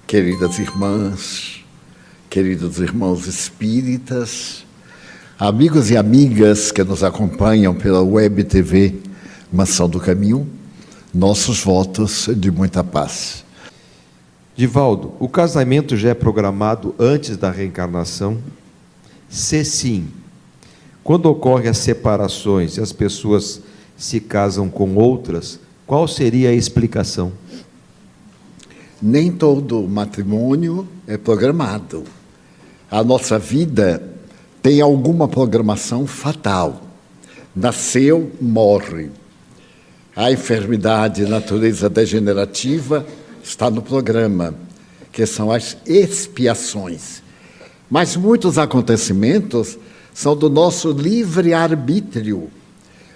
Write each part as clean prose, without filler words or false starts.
queridas irmãs, queridos irmãos espíritas, amigos e amigas que nos acompanham pela Web TV Mansão do Caminho, nossos votos de muita paz. Divaldo, o casamento já é programado antes da reencarnação? Se sim, quando ocorrem as separações e as pessoas se casam com outras, qual seria a explicação? Nem todo matrimônio é programado. A nossa vida tem alguma programação fatal. Nasceu, morre. A enfermidade de natureza degenerativa está no programa, que são as expiações. Mas muitos acontecimentos são do nosso livre-arbítrio,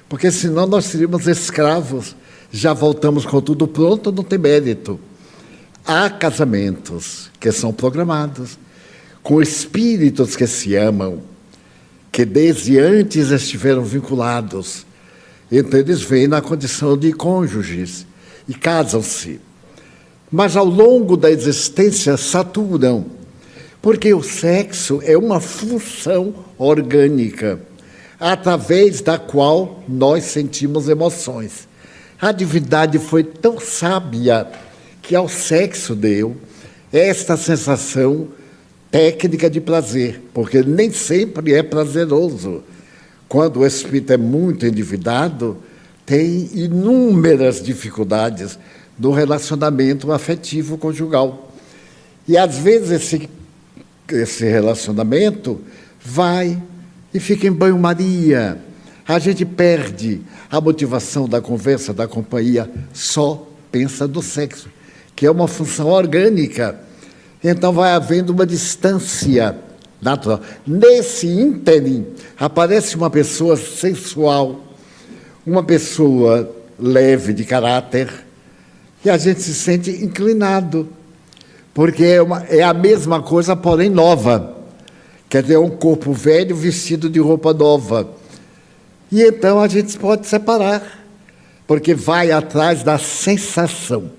porque senão nós seríamos escravos, já voltamos com tudo pronto, não tem mérito. Há casamentos que são programados, com espíritos que se amam, que desde antes estiveram vinculados. Então eles vêm na condição de cônjuges e casam-se. Mas ao longo da existência saturam, porque o sexo é uma função orgânica, através da qual nós sentimos emoções. A divindade foi tão sábia que ao sexo deu esta sensação técnica de prazer, porque nem sempre é prazeroso. Quando o espírito é muito endividado, tem inúmeras dificuldades no relacionamento afetivo conjugal. E às vezes esse relacionamento vai e fica em banho-maria. A gente perde a motivação da conversa, da companhia, só pensa no sexo, que é uma função orgânica. Então vai havendo uma distância natural. Nesse ínterim, aparece uma pessoa sensual, uma pessoa leve de caráter, e a gente se sente inclinado, porque é a mesma coisa, porém nova. Quer dizer, é um corpo velho vestido de roupa nova. E então a gente pode separar, porque vai atrás da sensação,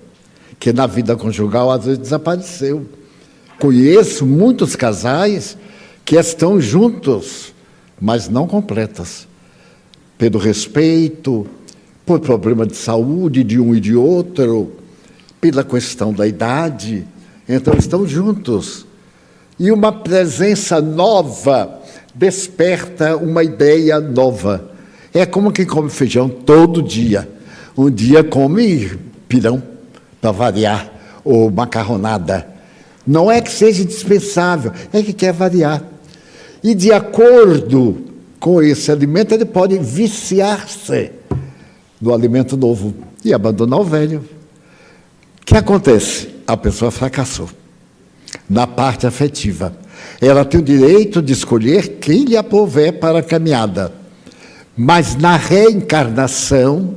que na vida conjugal às vezes desapareceu. Conheço muitos casais que estão juntos, mas não completas, pelo respeito, por problema de saúde de um e de outro, pela questão da idade, então estão juntos. E uma presença nova desperta uma ideia nova. É como quem come feijão todo dia. Um dia come pirão, para variar, ou macarronada. Não é que seja indispensável, é que quer variar. E de acordo com esse alimento, ele pode viciar-se do alimento novo e abandonar o velho. O que acontece? A pessoa fracassou na parte afetiva. Ela tem o direito de escolher quem lhe aprouver para a caminhada. Mas na reencarnação,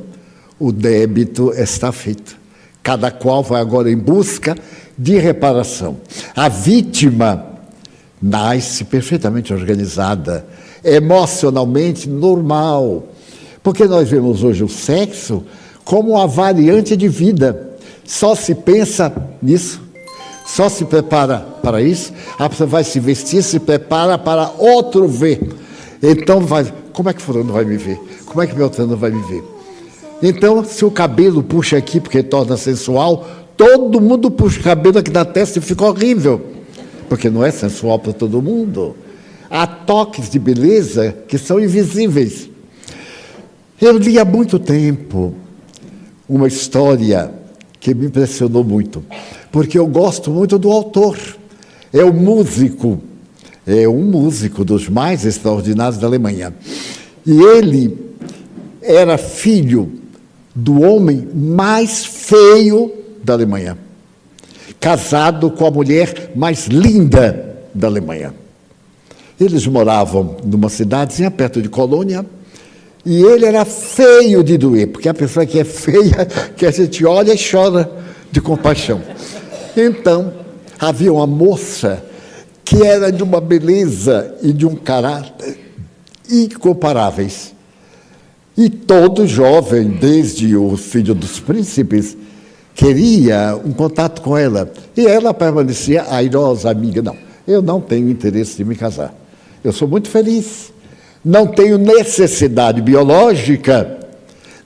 o débito está feito. Cada qual vai agora em busca de reparação. A vítima nasce perfeitamente organizada, emocionalmente normal, porque nós vemos hoje o sexo como uma variante de vida. Só se pensa nisso, só se prepara para isso, a pessoa vai se vestir, se prepara para outro ver. Então, como é que fulano vai me ver? Como é que Beltrano vai me ver? Então, se o cabelo puxa aqui porque torna sensual, todo mundo puxa o cabelo aqui da testa e fica horrível, porque não é sensual para todo mundo. Há toques de beleza que são invisíveis. Eu li há muito tempo uma história que me impressionou muito, porque eu gosto muito do autor. É um músico dos mais extraordinários da Alemanha. E ele era filho do homem mais feio da Alemanha, casado com a mulher mais linda da Alemanha. Eles moravam numa cidadezinha perto de Colônia, e ele era feio de doer, porque a pessoa que é feia, que a gente olha e chora de compaixão. Então, havia uma moça que era de uma beleza e de um caráter incomparáveis. E todo jovem, desde o filho dos príncipes, queria um contato com ela. E ela permanecia airosa, amiga. Não, eu não tenho interesse de me casar. Eu sou muito feliz. Não tenho necessidade biológica,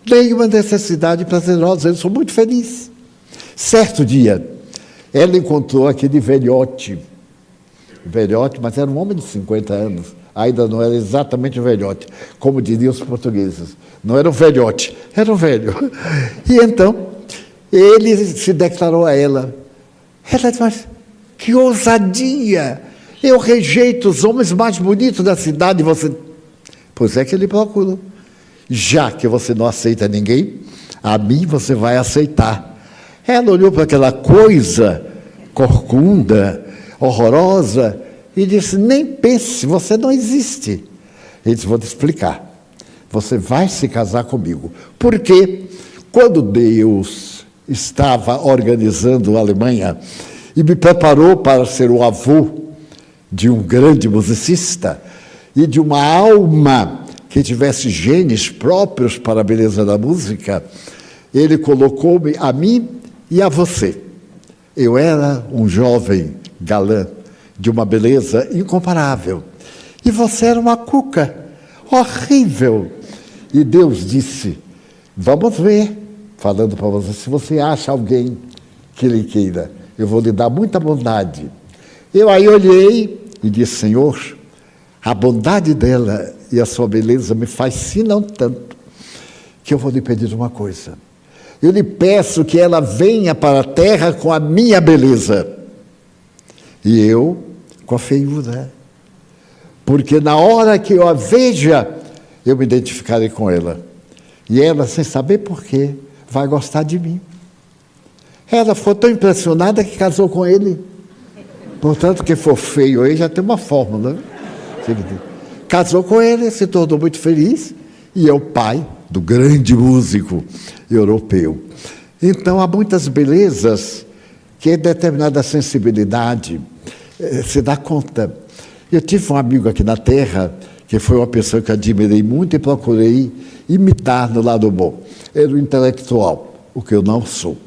nenhuma necessidade prazerosa. Eu sou muito feliz. Certo dia, ela encontrou aquele velhote, mas era um homem de 50 anos. Ainda não era exatamente um velhote, como diriam os portugueses. Não era um velhote, era um velho. E então, ele se declarou a ela. Ela disse, mas que ousadia! Eu rejeito os homens mais bonitos da cidade. Você... Pois é que ele procurou. Já que você não aceita ninguém, a mim você vai aceitar. Ela olhou para aquela coisa corcunda, horrorosa, e disse, nem pense, você não existe. Ele disse, vou te explicar. Você vai se casar comigo. Porque quando Deus estava organizando a Alemanha e me preparou para ser o avô de um grande musicista e de uma alma que tivesse genes próprios para a beleza da música, ele colocou-me a mim e a você. Eu era um jovem galã, de uma beleza incomparável. E você era uma cuca, horrível. E Deus disse, vamos ver, falando para você, se você acha alguém que lhe queira, eu vou lhe dar muita bondade. Eu aí olhei e disse, Senhor, a bondade dela e a sua beleza me fascinam tanto, que eu vou lhe pedir uma coisa. Eu lhe peço que ela venha para a terra com a minha beleza. E eu com a feiura. Porque na hora que eu a veja, eu me identificarei com ela. E ela, sem saber porquê, vai gostar de mim. Ela ficou tão impressionada que casou com ele. Portanto, quem for feio aí já tem uma fórmula. Casou com ele, se tornou muito feliz, e é o pai do grande músico europeu. Então, há muitas belezas que determinada sensibilidade se dá conta. Eu tive um amigo aqui na Terra, que foi uma pessoa que eu admirei muito e procurei imitar no lado bom. Era um intelectual, o que eu não sou.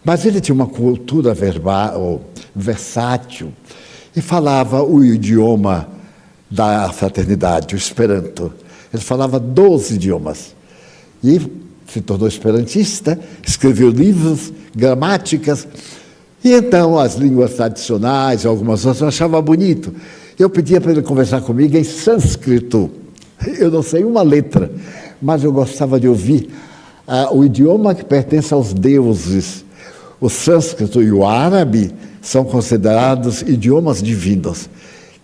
Mas ele tinha uma cultura verbal, versátil, e falava o idioma da fraternidade, o Esperanto. Ele falava 12 idiomas. E se tornou esperantista, escreveu livros, gramáticas. E então as línguas tradicionais, algumas outras, eu achava bonito. Eu pedia para ele conversar comigo em sânscrito. Eu não sei uma letra, mas eu gostava de ouvir o idioma que pertence aos deuses. O sânscrito e o árabe são considerados idiomas divinos,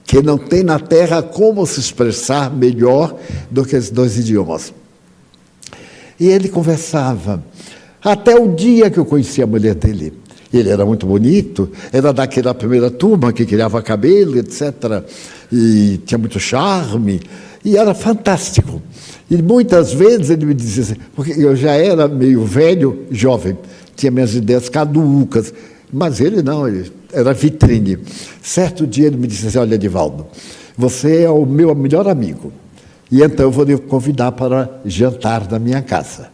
que não tem na Terra como se expressar melhor do que esses dois idiomas. E ele conversava, até o dia que eu conheci a mulher dele. Ele era muito bonito, era daquela primeira turma que criava cabelo, etc. E tinha muito charme, e era fantástico. E muitas vezes ele me dizia assim, porque eu já era meio velho, jovem, tinha minhas ideias caducas, mas ele não, ele era vitrine. Certo dia ele me disse assim, olha, Edivaldo, você é o meu melhor amigo, e então eu vou lhe convidar para jantar na minha casa.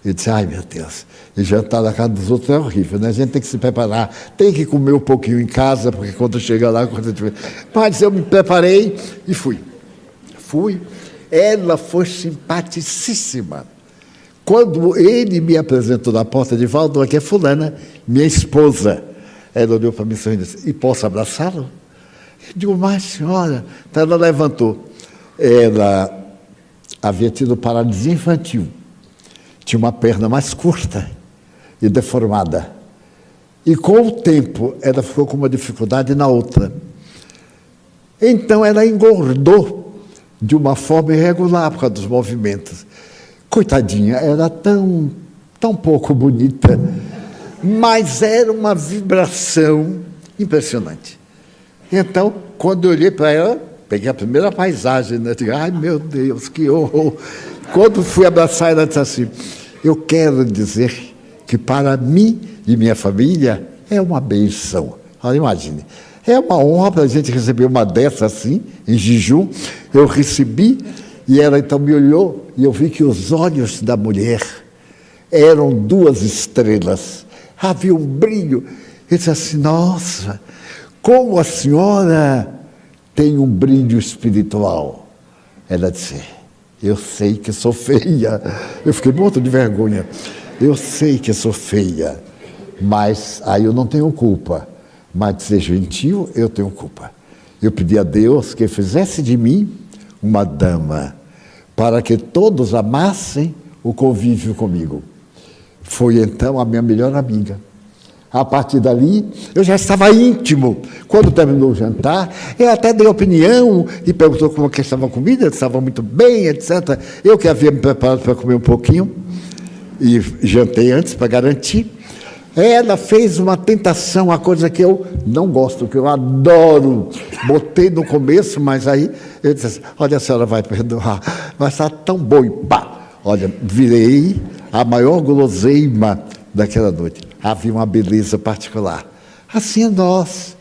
Eu disse, ai meu Deus, e jantar na casa dos outros é horrível, né? A gente tem que se preparar, tem que comer um pouquinho em casa, porque quando chega lá... Mas eu me preparei e fui. Ela foi simpaticíssima. Quando ele me apresentou na porta de Valdo, aqui é fulana, minha esposa. Ela olhou para mim e disse, e posso abraçá-lo? Eu digo, mas senhora... Então ela levantou. Ela havia tido paralisia infantil. Tinha uma perna mais curta e deformada. E com o tempo, ela ficou com uma dificuldade na outra. Então, ela engordou de uma forma irregular por causa dos movimentos. Coitadinha, era tão pouco bonita, mas era uma vibração impressionante. Então, quando eu olhei para ela, peguei a primeira paisagem, né? Digo, ai, meu Deus, que horror! Quando fui abraçar, ela disse assim, eu quero dizer que para mim e minha família é uma bênção. Olha, imagine, é uma honra para a gente receber uma dessa assim, em jejum. Eu recebi e ela então me olhou e eu vi que os olhos da mulher eram 2 estrelas. havia um brilho. Ele disse assim, nossa, como a senhora tem um brilho espiritual. Ela disse, eu sei que sou feia. Eu fiquei morto de vergonha. Eu sei que sou feia, mas aí eu não tenho culpa. Mas de ser gentil, eu tenho culpa. Eu pedi a Deus que fizesse de mim uma dama, para que todos amassem o convívio comigo. Foi então a minha melhor amiga. A partir dali, eu já estava íntimo. Quando terminou o jantar, eu até dei opinião e perguntou como que estava a comida, estava muito bem, etc. Eu que havia me preparado para comer um pouquinho, e jantei antes para garantir. Ela fez uma tentação, uma coisa que eu não gosto, que eu adoro. Botei no começo, mas aí eu disse assim, olha, a senhora vai perdoar, mas está tão bom. E pá! Olha, virei a maior guloseima daquela noite. Havia uma beleza particular. Assim é nós.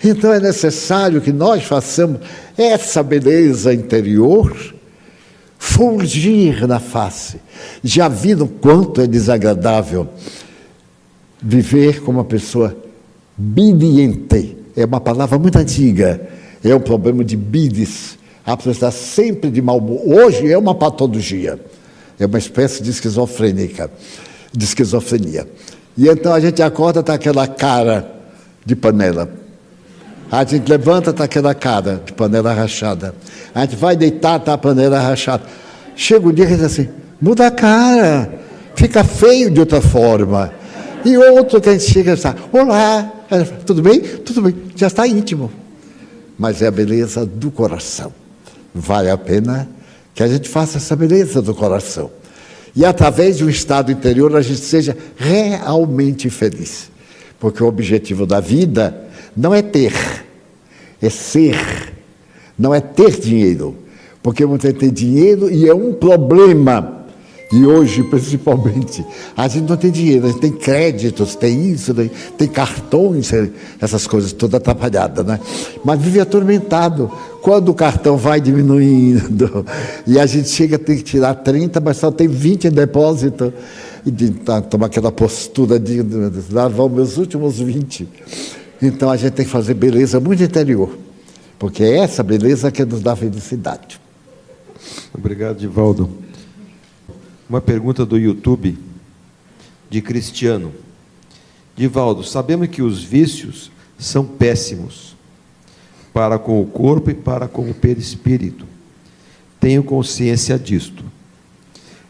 Então é necessário que nós façamos essa beleza interior fulgir na face. Já viram quanto é desagradável viver como uma pessoa bidiente. É uma palavra muito antiga. É um problema de bidis. A pessoa está sempre de mau humor. Hoje é uma patologia. É uma espécie de esquizofrenia. E então a gente acorda, está aquela cara de panela. A gente levanta, está aquela cara de panela rachada. A gente vai deitar, está a panela rachada. Chega um dia e diz assim, muda a cara, fica feio de outra forma. E outro que a gente chega e está, olá, tudo bem? Tudo bem, já está íntimo. Mas é a beleza do coração. Vale a pena que a gente faça essa beleza do coração. E através de um estado interior a gente seja realmente feliz. Porque o objetivo da vida não é ter, é ser. Não é ter dinheiro. Porque muita gente tem dinheiro e é um problema. E hoje, principalmente, a gente não tem dinheiro, a gente tem créditos, tem isso, tem cartões, essas coisas todas atrapalhadas, né? Mas vive atormentado. Quando o cartão vai diminuindo e a gente chega a ter que tirar 30, mas só tem 20 em depósito, e toma aquela postura de lá vão meus últimos 20. Então a gente tem que fazer beleza muito interior, porque é essa beleza que nos dá felicidade. Obrigado, Divaldo. Uma pergunta do YouTube, de Cristiano. Divaldo, sabemos que os vícios são péssimos para com o corpo e para com o perispírito. Tenho consciência disto.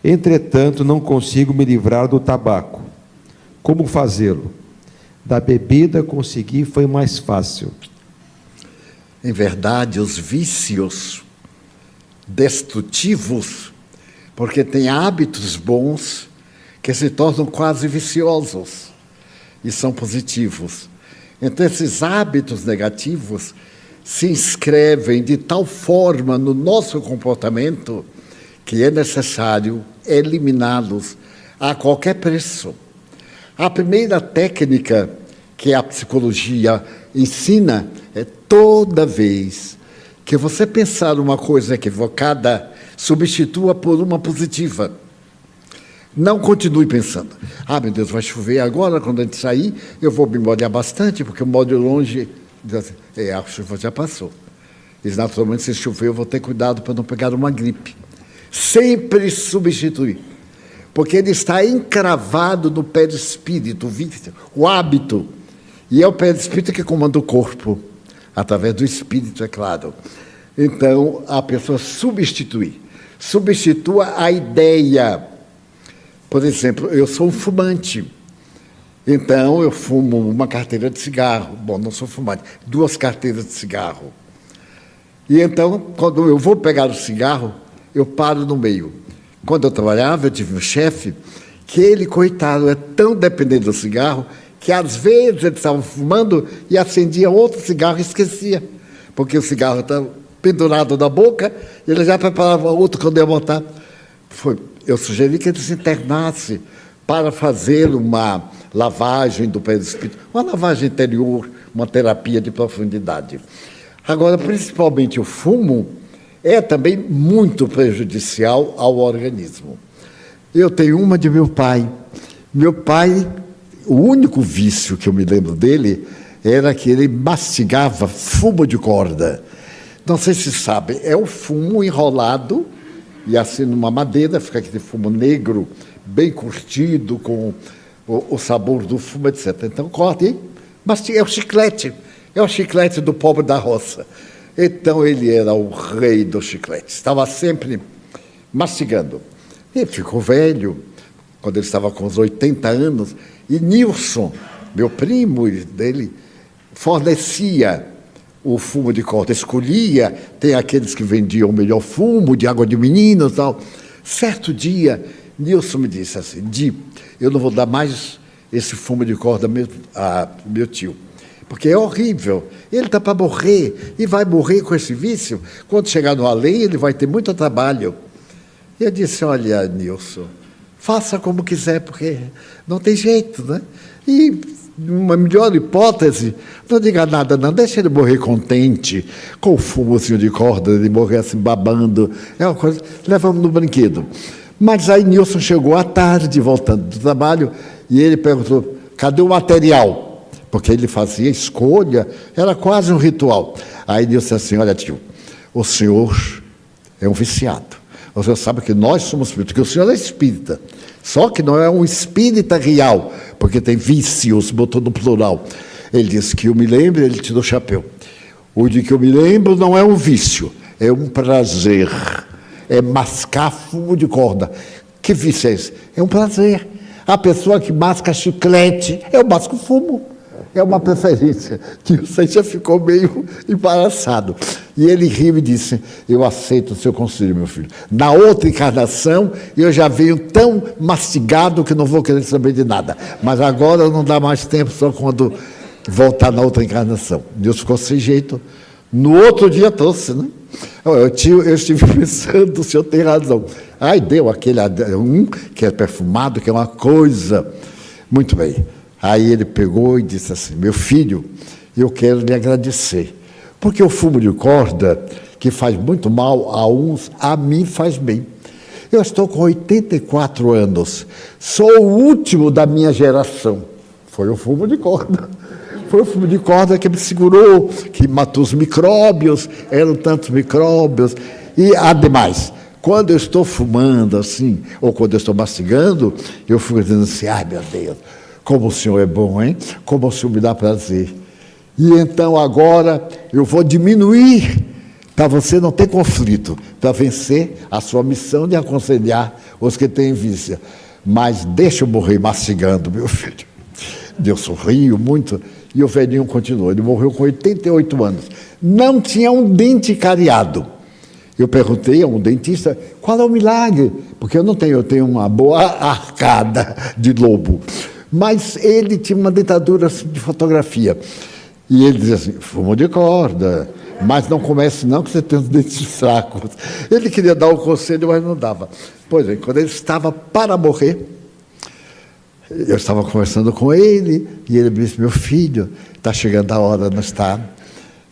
Entretanto, não consigo me livrar do tabaco. Como fazê-lo? Da bebida consegui, foi mais fácil. Em verdade, os vícios destrutivos, porque tem hábitos bons que se tornam quase viciosos e são positivos. Então, esses hábitos negativos se inscrevem de tal forma no nosso comportamento que é necessário eliminá-los a qualquer preço. A primeira técnica que a psicologia ensina é toda vez que você pensar uma coisa equivocada, substitua por uma positiva. Não continue pensando. Ah, meu Deus, vai chover agora, quando a gente sair, eu vou me molhar bastante, porque eu moro longe. A chuva já passou. E, naturalmente, se chover, eu vou ter cuidado para não pegar uma gripe. Sempre substituir. Porque ele está encravado no perispírito, o hábito. E é o perispírito que comanda o corpo, através do espírito, é claro. Então, a pessoa substitui. Substitua a ideia. Por exemplo, eu sou um fumante. Então, eu fumo uma carteira de cigarro. Bom, não sou fumante. 2 carteiras de cigarro. E então, quando eu vou pegar o cigarro, eu paro no meio. Quando eu trabalhava, eu tive um chefe que ele, coitado, é tão dependente do cigarro que às vezes ele estava fumando e acendia outro cigarro e esquecia. Porque o cigarro estava pendurado na boca, ele já preparava outro quando ia botar. Eu sugeri que ele se internasse para fazer uma lavagem do perispírito, uma lavagem interior, uma terapia de profundidade. Agora, principalmente o fumo é também muito prejudicial ao organismo. Eu tenho uma de meu pai. Meu pai o único vício que eu me lembro dele era que ele mastigava fumo de corda. Não sei se sabem, é o fumo enrolado, e assim numa madeira, fica aquele fumo negro, bem curtido, com o sabor do fumo, etc. Então, corta e mastiga, é o chiclete do pobre da roça. Então, ele era o rei do chiclete, estava sempre mastigando. Ele ficou velho, quando ele estava com uns 80 anos, e Nilson, meu primo dele, fornecia o fumo de corda, escolhia, tem aqueles que vendiam o melhor fumo, de água de menino e tal. Certo dia, Nilson me disse assim, Di, eu não vou dar mais esse fumo de corda a meu tio, porque é horrível, ele está para morrer, e vai morrer com esse vício, quando chegar no além, ele vai ter muito trabalho. E eu disse, olha, Nilson, faça como quiser, porque não tem jeito, né? E uma melhor hipótese, não diga nada não, deixa ele morrer contente, com o fumozinho de corda, ele morrer assim babando, é uma coisa, levamos no brinquedo. Mas aí Nilson chegou à tarde, voltando do trabalho, e ele perguntou, cadê o material? Porque ele fazia escolha, era quase um ritual. Aí Nilson disse assim, olha tio, o senhor é um viciado, o senhor sabe que nós somos espíritas, que o senhor é espírita, só que não é um espírita real, porque tem vícios, botou no plural. Ele disse que eu me lembro, ele tirou o chapéu. O de que eu me lembro não é um vício, é um prazer. É mascar fumo de corda. Que vício é esse? É um prazer. A pessoa que masca chiclete, eu masco fumo. É uma preferência. Que você já ficou meio embaraçado. E ele riu e disse, eu aceito o seu conselho, meu filho. Na outra encarnação, eu já venho tão mastigado que não vou querer saber de nada. Mas agora não dá mais tempo, só quando voltar na outra encarnação. Deus ficou sem jeito. No outro dia trouxe, né? Eu estive pensando, o senhor tem razão. Aí deu aquele que é perfumado, que é uma coisa. Muito bem. Aí ele pegou e disse assim, meu filho, eu quero lhe agradecer, porque o fumo de corda, que faz muito mal a uns, a mim faz bem. Eu estou com 84 anos, sou o último da minha geração. Foi o fumo de corda. Foi o fumo de corda que me segurou, que matou os micróbios, eram tantos micróbios. E, ademais, quando eu estou fumando assim, ou quando eu estou mastigando, eu fico dizendo assim, ai meu Deus, como o senhor é bom, hein? Como o senhor me dá prazer. E então agora eu vou diminuir para você não ter conflito, para vencer a sua missão de aconselhar os que têm vício. Mas deixa eu morrer mastigando, meu filho. Deus sorriu muito e o velhinho continuou. Ele morreu com 88 anos. Não tinha um dente cariado. Eu perguntei a um dentista, qual é o milagre? Porque eu tenho uma boa arcada de lobo. Mas ele tinha uma dentadura assim, de fotografia. E ele dizia assim, fumo de corda, mas não comece não, que você tem os dentes fracos. Ele queria dar o conselho, mas não dava. Pois é, quando ele estava para morrer, eu estava conversando com ele, e ele me disse, meu filho, está chegando a hora, não está?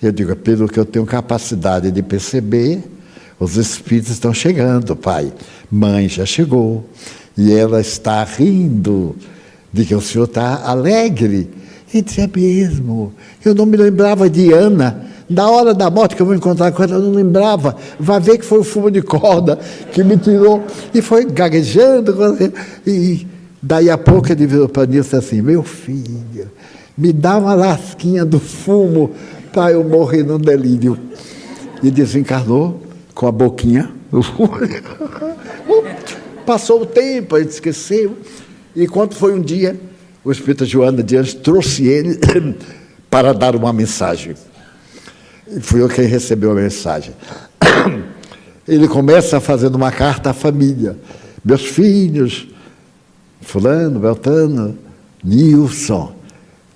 Eu digo, pelo que eu tenho capacidade de perceber, os espíritos estão chegando, pai. Mãe já chegou, e ela está rindo, de que o senhor está alegre. Ele disse, é mesmo, eu não me lembrava de Ana, na hora da morte que eu vou encontrar com ela, eu não lembrava, vai ver que foi o fumo de corda que me tirou, e foi gaguejando, e daí a pouco ele virou para mim e disse assim, meu filho, me dá uma lasquinha do fumo para eu morrer no delírio. E desencarnou com a boquinha, passou o tempo, ele esqueceu. E quando foi um dia, o espírito Joana de Anjos trouxe ele para dar uma mensagem. E fui eu quem recebeu a mensagem. Ele começa fazendo uma carta à família. Meus filhos, fulano, Beltrano, Nilson,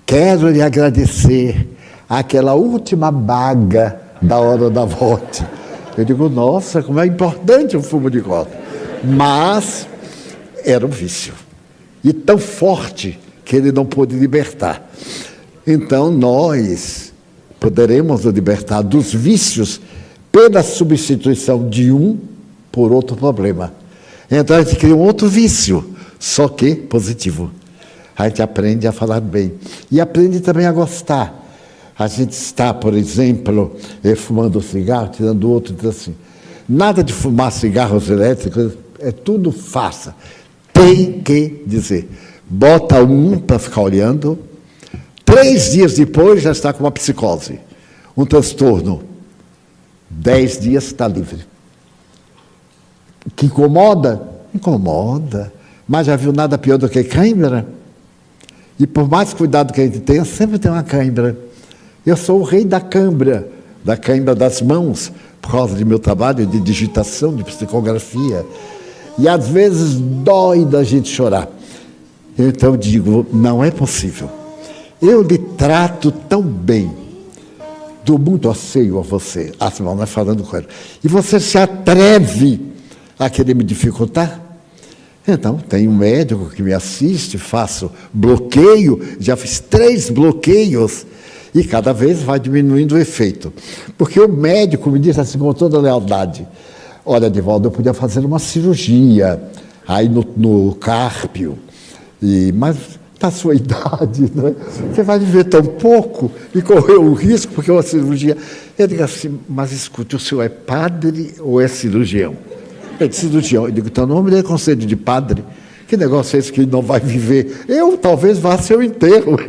quero lhe agradecer aquela última baga da hora da morte. Eu digo, nossa, como é importante o fumo de corda. Mas era um vício. E tão forte que ele não pôde libertar. Então, nós poderemos nos libertar dos vícios pela substituição de um por outro problema. Então, a gente cria um outro vício, só que positivo. a gente aprende a falar bem. E aprende também a gostar. A gente está, por exemplo, fumando cigarro, tirando outro, diz assim, nada de fumar cigarros elétricos, é tudo faça. Tem que dizer. Bota um para ficar olhando, 3 dias depois já está com uma psicose, um transtorno. 10 dias está livre. Que incomoda? Incomoda. Mas já viu nada pior do que cãibra? E por mais cuidado que a gente tenha, sempre tem uma cãibra. Eu sou o rei da cãibra das mãos, por causa do meu trabalho de digitação, de psicografia. E às vezes dói da gente chorar. Então eu digo, não é possível. Eu lhe trato tão bem, dou muito asseio a você, não é falando com ela, e você se atreve a querer me dificultar? Então, tem um médico que me assiste, faço bloqueio, já fiz 3 bloqueios, e cada vez vai diminuindo o efeito. Porque o médico me disse assim, com toda a lealdade, olha, Divaldo, eu podia fazer uma cirurgia aí no Cárpio, mas na sua idade, né? Você vai viver tão pouco e correr o risco, porque é uma cirurgia. Eu digo assim, mas escute, o senhor é padre ou é cirurgião? É de cirurgião. Eu digo, então não me dê conselho de padre. Que negócio é esse que ele não vai viver? Eu talvez vá a seu enterro.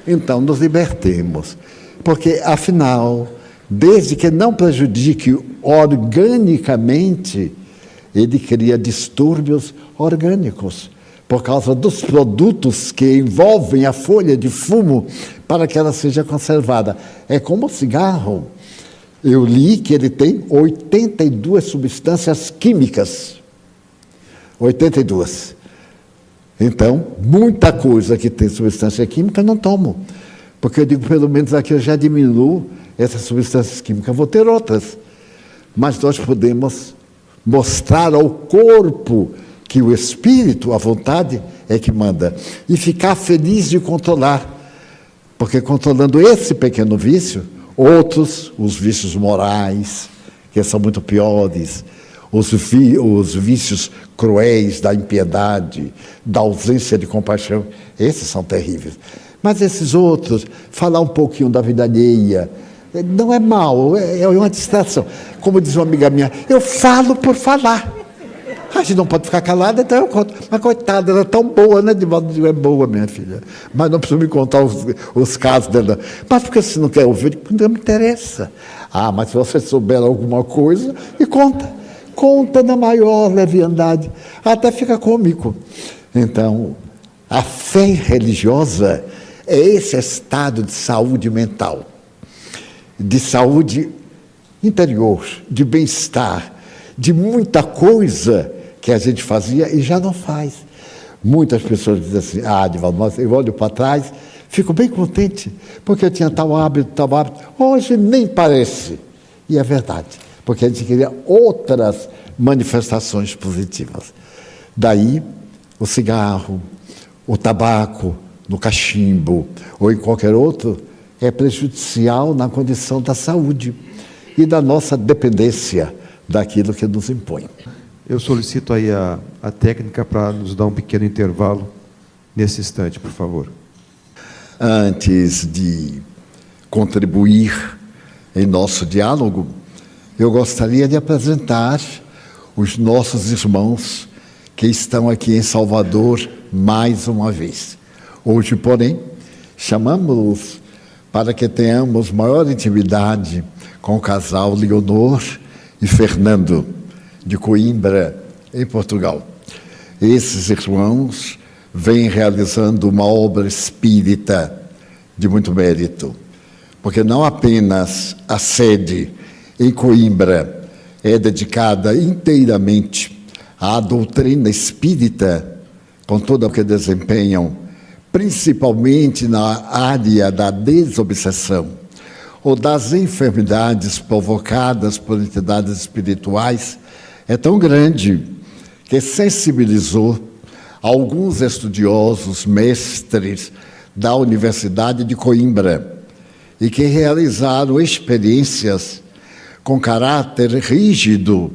Então, nos libertemos. Porque, afinal, desde que não prejudique organicamente, ele cria distúrbios orgânicos, por causa dos produtos que envolvem a folha de fumo para que ela seja conservada. É como o cigarro. Eu li que ele tem 82 substâncias químicas. 82. Então, muita coisa que tem substância química eu não tomo. Porque eu digo, pelo menos aqui eu já diminuo essas substâncias químicas, vou ter outras. Mas nós podemos mostrar ao corpo que o espírito, a vontade, é que manda. E ficar feliz de controlar. Porque controlando esse pequeno vício, outros, os vícios morais, que são muito piores, os vícios cruéis da impiedade, da ausência de compaixão, esses são terríveis. Mas esses outros, falar um pouquinho da vida alheia, não é mal, é uma distração. Como diz uma amiga minha, eu falo por falar. A gente não pode ficar calada, então eu conto. Mas coitada, ela é tão boa, né? Divaldo, é boa, minha filha. Mas não precisa me contar os casos dela. Mas porque você não quer ouvir, não me interessa. Ah, mas se você souber alguma coisa, e conta. Conta na maior leviandade. Até fica cômico. Então, a fé religiosa é esse estado de saúde mental, de saúde interior, de bem-estar, de muita coisa que a gente fazia e já não faz. Muitas pessoas dizem assim, Divaldo, mas eu olho para trás, fico bem contente, porque eu tinha tal hábito, hoje nem parece. E é verdade, porque a gente queria outras manifestações positivas. Daí, o cigarro, o tabaco, no cachimbo, ou em qualquer outro, é prejudicial na condição da saúde e da nossa dependência daquilo que nos impõe. Eu solicito aí a técnica para nos dar um pequeno intervalo nesse instante, por favor. Antes de contribuir em nosso diálogo, eu gostaria de apresentar os nossos irmãos que estão aqui em Salvador mais uma vez. Hoje, porém, chamamos-los para que tenhamos maior intimidade com o casal Leonor e Fernando, de Coimbra, em Portugal. Esses irmãos vêm realizando uma obra espírita de muito mérito, porque não apenas a sede em Coimbra é dedicada inteiramente à doutrina espírita, com tudo o que desempenham, principalmente na área da desobsessão, ou das enfermidades provocadas por entidades espirituais, é tão grande que sensibilizou alguns estudiosos, mestres da Universidade de Coimbra, e que realizaram experiências com caráter rígido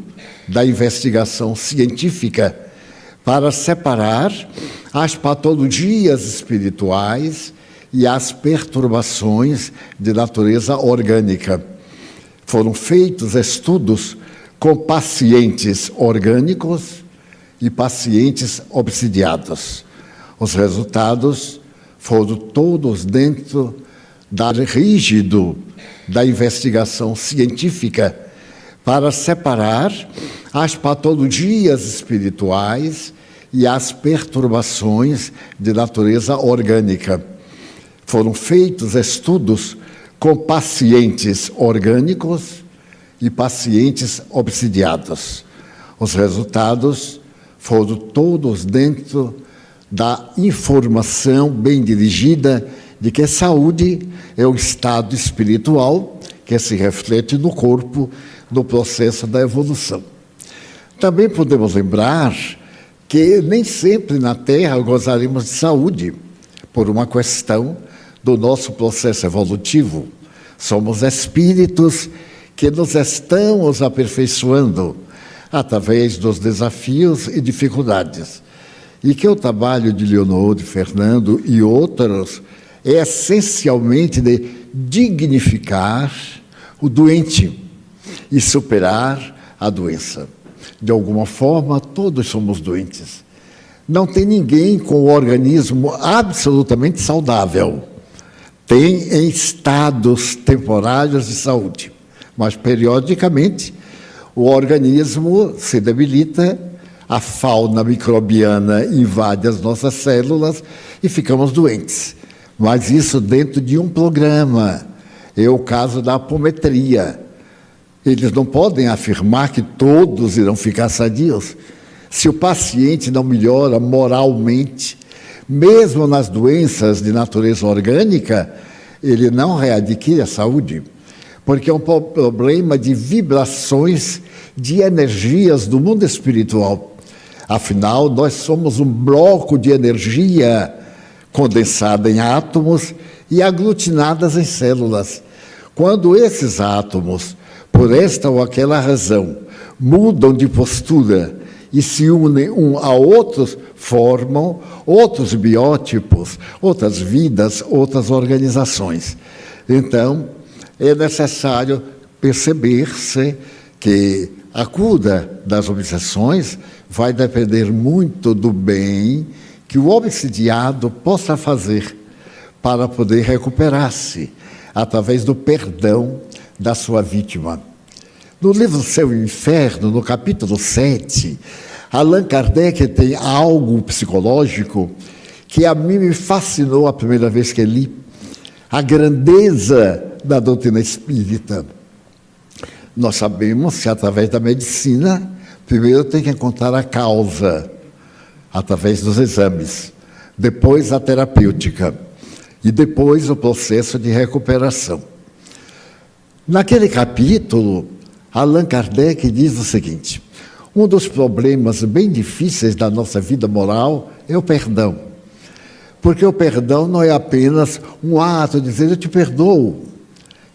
da investigação científica para separar as patologias espirituais e as perturbações de natureza orgânica. Foram feitos estudos com pacientes orgânicos e pacientes obsidiados. Os resultados foram todos dentro da rígido da investigação científica para separar as patologias espirituais e as perturbações de natureza orgânica. Foram feitos estudos com pacientes orgânicos e pacientes obsidiados. Os resultados foram todos dentro da informação bem dirigida de que saúde é o estado espiritual que se reflete no corpo no processo da evolução. Também podemos lembrar que nem sempre na Terra gozaremos de saúde, por uma questão do nosso processo evolutivo. Somos espíritos que nos estamos aperfeiçoando através dos desafios e dificuldades. E que o trabalho de Leonor, de Fernando e outros é essencialmente de dignificar o doente e superar a doença. De alguma forma, todos somos doentes. Não tem ninguém com o organismo absolutamente saudável. Tem em estados temporários de saúde, mas periodicamente o organismo se debilita, a fauna microbiana invade as nossas células e ficamos doentes. Mas isso dentro de um programa. É o caso da apometria. Eles não podem afirmar que todos irão ficar sadios. Se o paciente não melhora moralmente, mesmo nas doenças de natureza orgânica, ele não readquire a saúde, porque é um problema de vibrações, de energias do mundo espiritual. Afinal, nós somos um bloco de energia condensada em átomos e aglutinadas em células. Quando esses átomos, por esta ou aquela razão, mudam de postura e se unem um a outros, formam outros biótipos, outras vidas, outras organizações. Então, é necessário perceber-se que a cura das obsessões vai depender muito do bem que o obsidiado possa fazer para poder recuperar-se através do perdão da sua vítima. No livro Céu e Inferno, no capítulo 7, Allan Kardec tem algo psicológico que a mim me fascinou a primeira vez que li, a grandeza da doutrina espírita. Nós sabemos que através da medicina, primeiro tem que encontrar a causa, através dos exames, depois a terapêutica e depois o processo de recuperação. Naquele capítulo, Allan Kardec diz o seguinte: um dos problemas bem difíceis da nossa vida moral é o perdão. Porque o perdão não é apenas um ato de dizer eu te perdoo.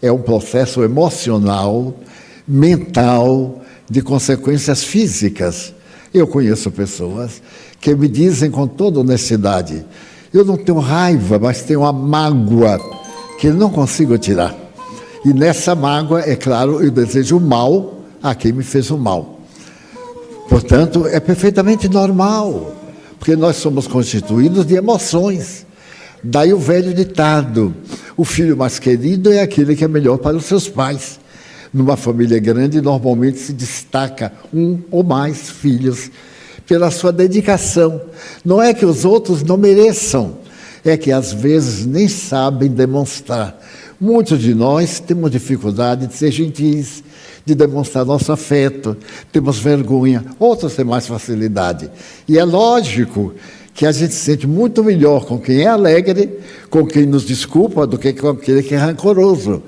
É um processo emocional, mental, de consequências físicas. Eu conheço pessoas que me dizem com toda honestidade: eu não tenho raiva, mas tenho uma mágoa que não consigo tirar. E nessa mágoa, é claro, eu desejo o mal a quem me fez o mal. Portanto, é perfeitamente normal, porque nós somos constituídos de emoções. Daí o velho ditado: o filho mais querido é aquele que é melhor para os seus pais. Numa família grande, normalmente se destaca um ou mais filhos pela sua dedicação. Não é que os outros não mereçam, é que às vezes nem sabem demonstrar. Muitos de nós temos dificuldade de ser gentis, de demonstrar nosso afeto, temos vergonha, outros têm mais facilidade. E é lógico que a gente se sente muito melhor com quem é alegre, com quem nos desculpa, do que com aquele que é rancoroso.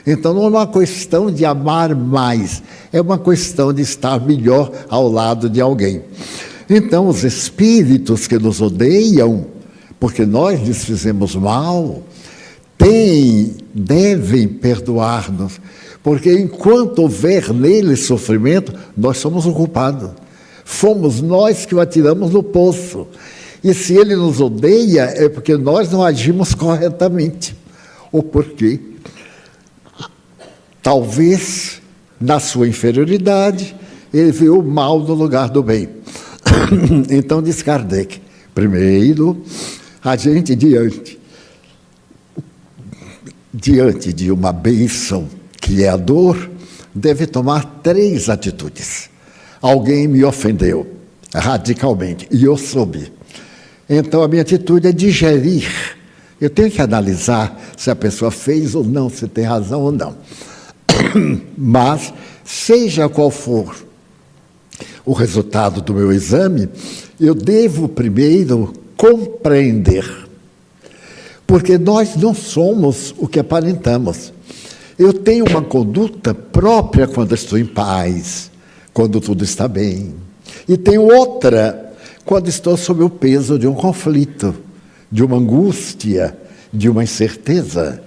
Então não é uma questão de amar mais, é uma questão de estar melhor ao lado de alguém. Então os espíritos que nos odeiam, porque nós lhes fizemos mal, devem perdoar-nos, porque enquanto houver neles sofrimento, nós somos o culpado. Fomos nós que o atiramos no poço. E se ele nos odeia, é porque nós não agimos corretamente. Ou porque, talvez, na sua inferioridade, ele viu o mal no lugar do bem. Então, diz Kardec, primeiro, a gente diante de uma bênção, que é a dor, deve tomar 3 atitudes. Alguém me ofendeu radicalmente, e eu soube. Então, a minha atitude é digerir. Eu tenho que analisar se a pessoa fez ou não, se tem razão ou não. Mas, seja qual for o resultado do meu exame, eu devo primeiro compreender. Porque nós não somos o que aparentamos. Eu tenho uma conduta própria quando estou em paz, quando tudo está bem. E tenho outra quando estou sob o peso de um conflito, de uma angústia, de uma incerteza.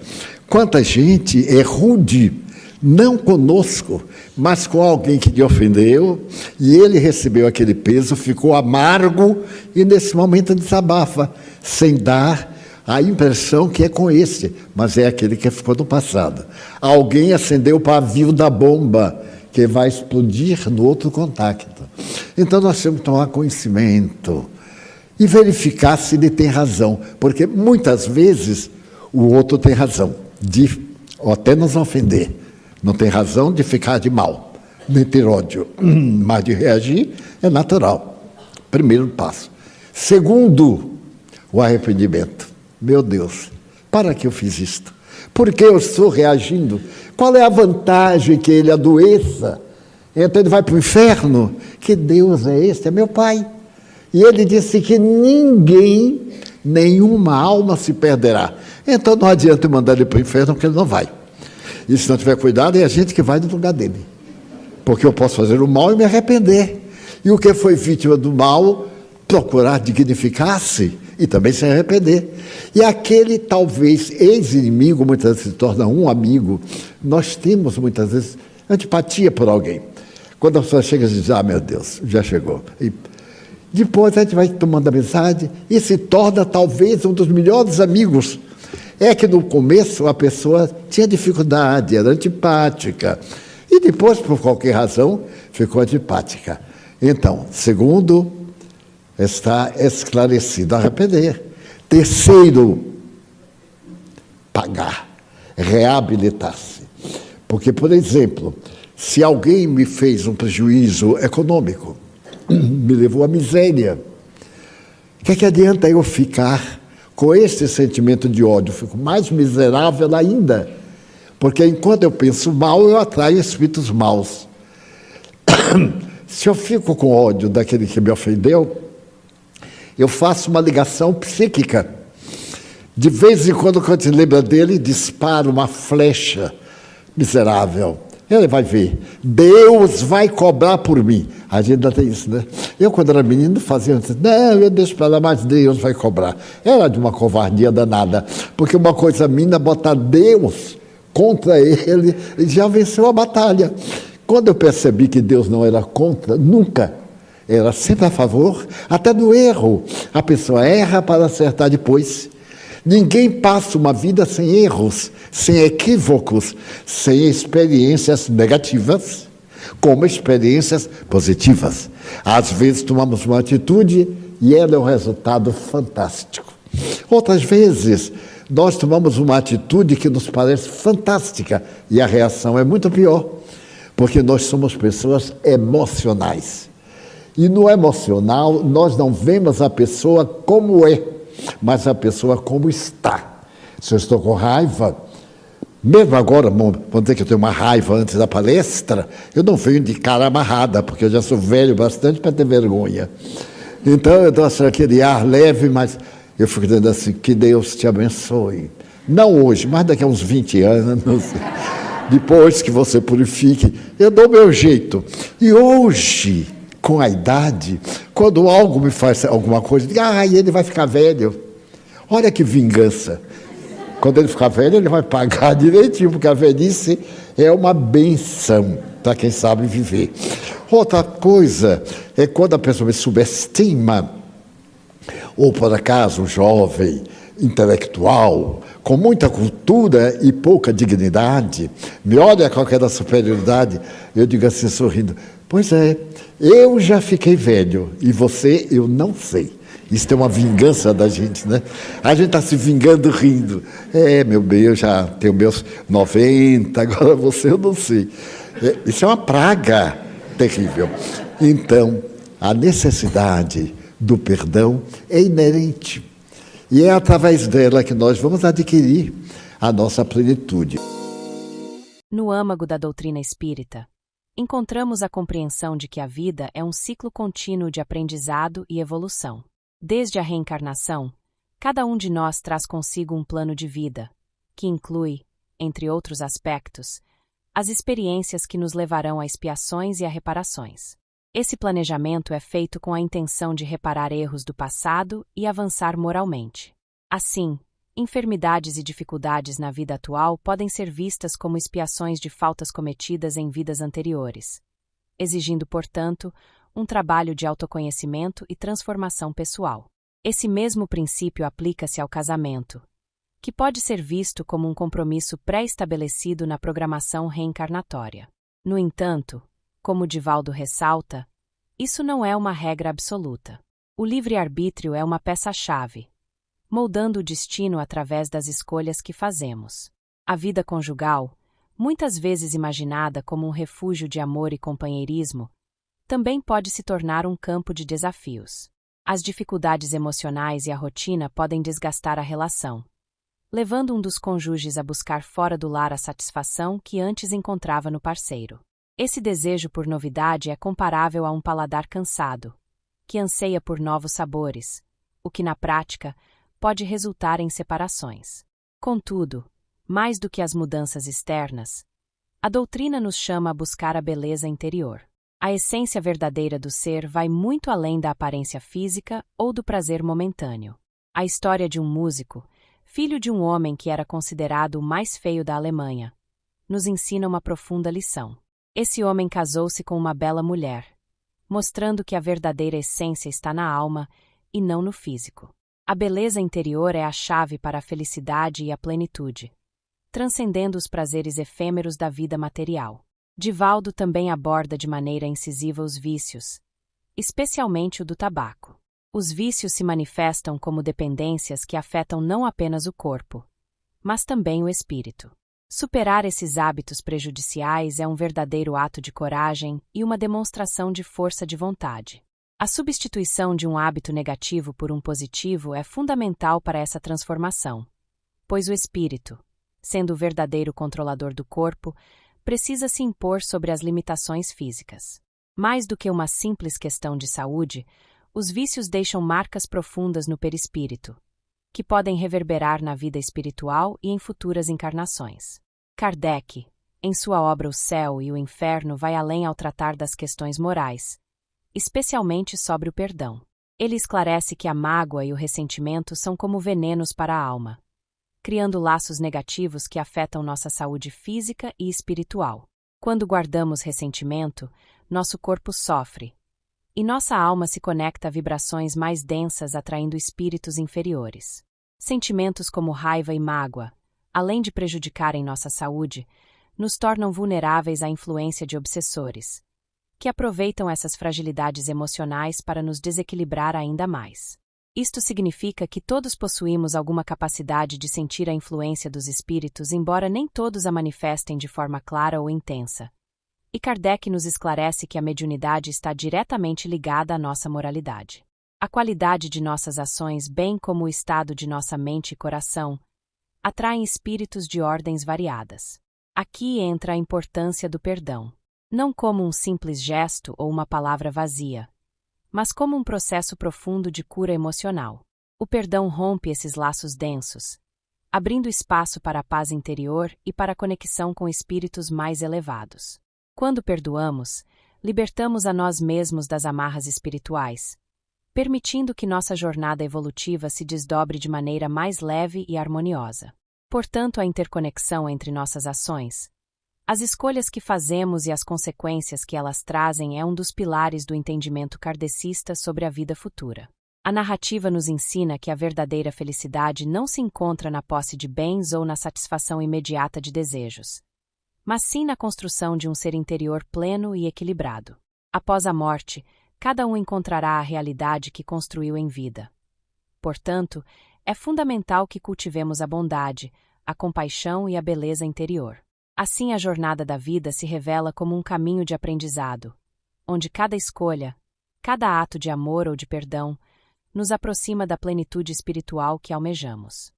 Quanta gente é rude, não conosco, mas com alguém que te ofendeu, e ele recebeu aquele peso, ficou amargo, e nesse momento desabafa, sem dar a impressão que é com esse, mas é aquele que ficou no passado. Alguém acendeu o pavio da bomba, que vai explodir no outro contato. Então nós temos que tomar conhecimento e verificar se ele tem razão, porque muitas vezes o outro tem razão, de até nos ofender. Não tem razão de ficar de mal, nem ter ódio, mas de reagir é natural. Primeiro passo. Segundo, o arrependimento. Meu Deus, para que eu fiz isto? Por que eu estou reagindo? Qual é a vantagem que ele adoeça? Então ele vai para o inferno? Que Deus é esse? É meu Pai. E ele disse que ninguém, nenhuma alma se perderá. Então não adianta eu mandar ele para o inferno, porque ele não vai. E se não tiver cuidado, é a gente que vai no lugar dele. Porque eu posso fazer o mal e me arrepender. E o que foi vítima do mal, procurar dignificar-se e também se arrepender. E aquele, talvez, ex-inimigo, muitas vezes se torna um amigo. Nós temos, muitas vezes, antipatia por alguém. Quando a pessoa chega e diz, meu Deus, já chegou. E depois a gente vai tomando amizade e se torna, talvez, um dos melhores amigos. É que no começo a pessoa tinha dificuldade, era antipática. E depois, por qualquer razão, ficou antipática. Então, segundo, está esclarecido, arrepender. Terceiro, pagar, reabilitar-se. Porque, por exemplo, se alguém me fez um prejuízo econômico, me levou à miséria, o que adianta eu ficar com esse sentimento de ódio? Eu fico mais miserável ainda, porque enquanto eu penso mal, eu atraio espíritos maus. Se eu fico com ódio daquele que me ofendeu, eu faço uma ligação psíquica. De vez em quando a gente lembra dele, dispara uma flecha miserável. Ele vai ver, Deus vai cobrar por mim. A gente ainda tem isso, né? Eu, quando era menino, fazia, não, eu deixo para lá, mas Deus vai cobrar. Era de uma covardia danada, porque uma coisa minha, botar Deus contra ele já venceu a batalha. Quando eu percebi que Deus não era contra, nunca, era sempre a favor, até do erro. A pessoa erra para acertar depois. Ninguém passa uma vida sem erros, sem equívocos, sem experiências negativas, como experiências positivas. Às vezes tomamos uma atitude e ela é um resultado fantástico. Outras vezes nós tomamos uma atitude que nos parece fantástica e a reação é muito pior, porque nós somos pessoas emocionais. E no emocional nós não vemos a pessoa como é, mas a pessoa como está. Se eu estou com raiva, mesmo agora, vamos dizer que eu tenho uma raiva antes da palestra, eu não venho de cara amarrada, porque eu já sou velho bastante para ter vergonha. Então eu dou aquele ar leve, mas eu fico dizendo assim, que Deus te abençoe. Não hoje, mas daqui a uns 20 anos, depois que você purifique, eu dou o meu jeito. E hoje, com a idade, quando algo me faz alguma coisa, eu digo, ele vai ficar velho. Olha que vingança. Quando ele ficar velho, ele vai pagar direitinho, porque a velhice é uma benção para quem sabe viver. Outra coisa é quando a pessoa me subestima, ou por acaso um jovem intelectual, com muita cultura e pouca dignidade, me olha com aquela superioridade, eu digo assim, sorrindo, pois é, eu já fiquei velho, e você, eu não sei. Isso é uma vingança da gente, né? A gente está se vingando rindo. Meu bem, eu já tenho meus 90, agora você eu não sei. Isso é uma praga terrível. Então, a necessidade do perdão é inerente. E é através dela que nós vamos adquirir a nossa plenitude. No âmago da doutrina espírita, encontramos a compreensão de que a vida é um ciclo contínuo de aprendizado e evolução. Desde a reencarnação, cada um de nós traz consigo um plano de vida, que inclui, entre outros aspectos, as experiências que nos levarão a expiações e a reparações. Esse planejamento é feito com a intenção de reparar erros do passado e avançar moralmente. Assim, enfermidades e dificuldades na vida atual podem ser vistas como expiações de faltas cometidas em vidas anteriores, exigindo, portanto, um trabalho de autoconhecimento e transformação pessoal. Esse mesmo princípio aplica-se ao casamento, que pode ser visto como um compromisso pré-estabelecido na programação reencarnatória. No entanto, como Divaldo ressalta, isso não é uma regra absoluta. O livre-arbítrio é uma peça-chave, moldando o destino através das escolhas que fazemos. A vida conjugal, muitas vezes imaginada como um refúgio de amor e companheirismo, também pode se tornar um campo de desafios. As dificuldades emocionais e a rotina podem desgastar a relação, levando um dos cônjuges a buscar fora do lar a satisfação que antes encontrava no parceiro. Esse desejo por novidade é comparável a um paladar cansado, que anseia por novos sabores, o que na prática pode resultar em separações. Contudo, mais do que as mudanças externas, a doutrina nos chama a buscar a beleza interior. A essência verdadeira do ser vai muito além da aparência física ou do prazer momentâneo. A história de um músico, filho de um homem que era considerado o mais feio da Alemanha, nos ensina uma profunda lição. Esse homem casou-se com uma bela mulher, mostrando que a verdadeira essência está na alma e não no físico. A beleza interior é a chave para a felicidade e a plenitude, transcendendo os prazeres efêmeros da vida material. Divaldo também aborda de maneira incisiva os vícios, especialmente o do tabaco. Os vícios se manifestam como dependências que afetam não apenas o corpo, mas também o espírito. Superar esses hábitos prejudiciais é um verdadeiro ato de coragem e uma demonstração de força de vontade. A substituição de um hábito negativo por um positivo é fundamental para essa transformação, pois o espírito, sendo o verdadeiro controlador do corpo, precisa se impor sobre as limitações físicas. Mais do que uma simples questão de saúde, os vícios deixam marcas profundas no perispírito, que podem reverberar na vida espiritual e em futuras encarnações. Kardec, em sua obra O Céu e o Inferno, vai além ao tratar das questões morais, especialmente sobre o perdão. Ele esclarece que a mágoa e o ressentimento são como venenos para a alma, criando laços negativos que afetam nossa saúde física e espiritual. Quando guardamos ressentimento, nosso corpo sofre, e nossa alma se conecta a vibrações mais densas, atraindo espíritos inferiores. Sentimentos como raiva e mágoa, além de prejudicarem nossa saúde, nos tornam vulneráveis à influência de obsessores, que aproveitam essas fragilidades emocionais para nos desequilibrar ainda mais. Isto significa que todos possuímos alguma capacidade de sentir a influência dos espíritos, embora nem todos a manifestem de forma clara ou intensa. E Kardec nos esclarece que a mediunidade está diretamente ligada à nossa moralidade. A qualidade de nossas ações, bem como o estado de nossa mente e coração, atraem espíritos de ordens variadas. Aqui entra a importância do perdão, não como um simples gesto ou uma palavra vazia, mas como um processo profundo de cura emocional. O perdão rompe esses laços densos, abrindo espaço para a paz interior e para a conexão com espíritos mais elevados. Quando perdoamos, libertamos a nós mesmos das amarras espirituais, permitindo que nossa jornada evolutiva se desdobre de maneira mais leve e harmoniosa. Portanto, a interconexão entre nossas ações, As escolhas que fazemos e as consequências que elas trazem é um dos pilares do entendimento kardecista sobre a vida futura. A narrativa nos ensina que a verdadeira felicidade não se encontra na posse de bens ou na satisfação imediata de desejos, mas sim na construção de um ser interior pleno e equilibrado. Após a morte, cada um encontrará a realidade que construiu em vida. Portanto, é fundamental que cultivemos a bondade, a compaixão e a beleza interior. Assim, a jornada da vida se revela como um caminho de aprendizado, onde cada escolha, cada ato de amor ou de perdão, nos aproxima da plenitude espiritual que almejamos.